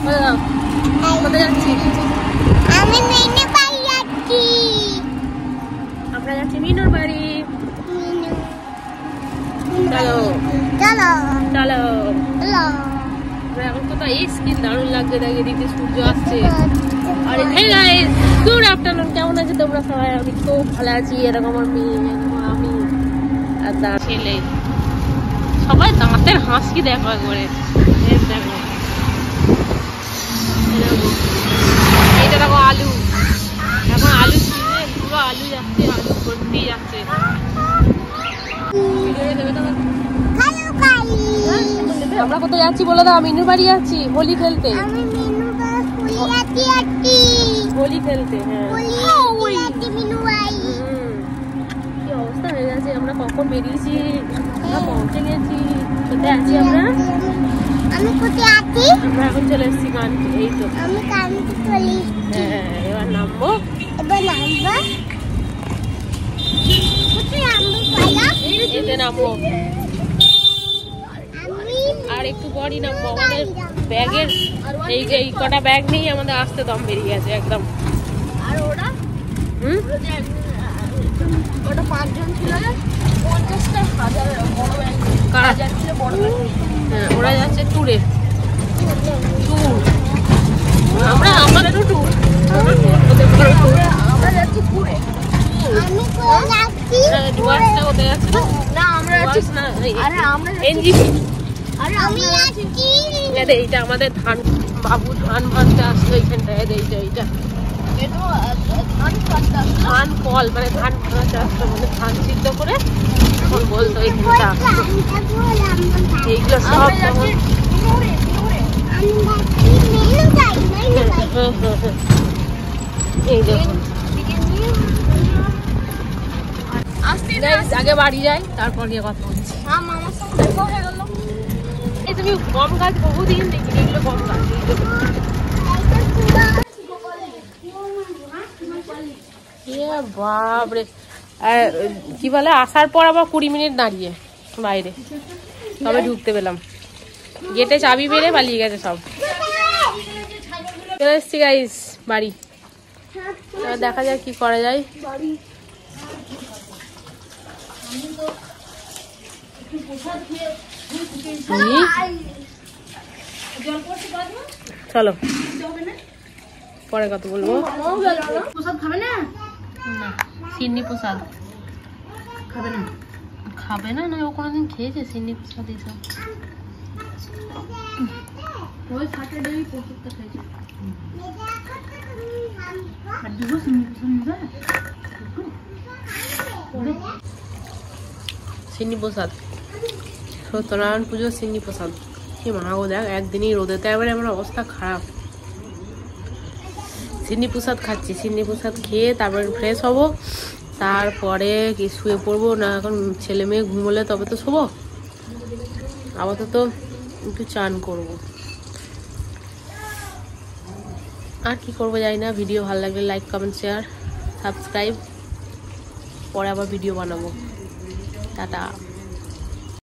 কোথায় যাচ্ছি? আমি মিনুর বাড়ি যাচ্ছি। আমরা যাচ্ছি মিনুর বাড়ি। চলো চলো চলো। চলো। এখন কোথায় এসছি, কি দারুণ লাগছে, দেখে দিতে সূর্য আসছে। আরে হে গাইস, গুড আফটারনুন। কেমন আছে তোমরা সবাই? আমি খুব ভালো আছি। এরকম আমার মেয়ে, এরকম আমি আর তার ছেলে, সবাই দাঁতের হাসি দেখো একবারে। দেখো এইটা, দেখো আলু, এখন আলু সিজন, পুরো আলু যাচ্ছে, আলু ভর্তি যাচ্ছে। আমরা কোথায় যাচ্ছি বলে দাও? মিনুর বাড়ি যাচ্ছি হোলি খেলতে। আমি মিনুর বাড়ি যাচ্ছি। হোলি খেলতে। হ্যাঁ, মিনুর বাড়ি। কি অবস্থা হয়ে গেছে, আমরা কখন বেরিয়েছি, আমরা পৌঁছে গেছি, কোথায় আছি আমরা? আমি কোথায় আছি? আমরা এখন চলে এসেছি কানকি। এই তো আমি কানকি চলি। হ্যাঁ, এবার নামবো। এবার নামবো। কোথায় নামবো বলো? এতে নামবো, আমি আর একটু পরই নামবো। আমাদের ব্যাগের এই যে এই কটা ব্যাগ নেই, আমাদের আসতে দম বেরিয়ে গেছে একদম। আর ওরা ওটা 5 জন ছিল, 50,000 বড় ব্যাগ। কারা যাচ্ছে? বড় ব্যাগ। হ্যাঁ, ওরা যাচ্ছে ট্যুরে। ট্যুর, আমরা আমাদেরও ট্যুর। আমরা যাচ্ছি ট্যুরে। আমি কোথায় যাচ্ছি? ডুয়ার্সটা কোথায় যাচ্ছে না? না আমরা যাচ্ছি। না, আরে আমরা এনজিপি। আরে আমি যাচ্ছি। এইটা আমাদের ধান, বাবু ধান ভানতে আসলো এইখানটায়। এইটা এটা ধান কাটতে আসলো। ধান কল, মানে ধান ভাঙাতে আসলো, মানে ধান সিদ্ধ করে এখন বলতো এইখানটা এইগুলো সব। আমি যাচ্ছি মিনু যাই এই দেখুন, আগে বাড়ি যাই, তারপর গিয়ে কথা বলছি। মামার সাথে দেখা হয়ে গেল। এই তুমি গম গাছ বহুদিন দেখিনি, এগুলো গম গাছ। বাপরে, কি বলে, আসার পর আবার 20 মিনিট দাঁড়িয়ে বাইরে, তবে ঢুকতে পেলাম। গেটে চাবি মেরে পালিয়ে গেছে সব। চলে এসছি গাইস বাড়ি। এবার দেখা যাক কি করা যায়। চলো পরে কথা বলবো। প্রসাদ খাবে না? না, সিন্নি প্রসাদ খাবে না? খাবে না? না, ও কোনোদিন খেয়েছে সিন্নি প্রসাদ এইসব? ওই স্যাটারডে প্রসাদটা খাইছে। আর দুটো সিন্নি প্রসাদ নিবে? সিন্নি প্রসাদ, সত্যনারায়ণ পুজোর সিন্নি প্রসাদ। কি মাগো, দেখ একদিনই রোদেতে এবারে আমার অবস্থা খারাপ। সিন্নি প্রসাদ খাচ্ছি, সিন্নি প্রসাদ খেয়ে তারপরে ফ্রেশ হব, তারপরে কি শুয়ে পড়বো। না এখন ছেলে মেয়ে ঘুমোলে তবে তো শোবো। আপাতত একটু চান করব, আর কি করবো জানি না। ভিডিও ভালো লাগলে লাইক, কমেন্ট, শেয়ার, সাবস্ক্রাইব। পরে আবার ভিডিও বানাবো। টাটা।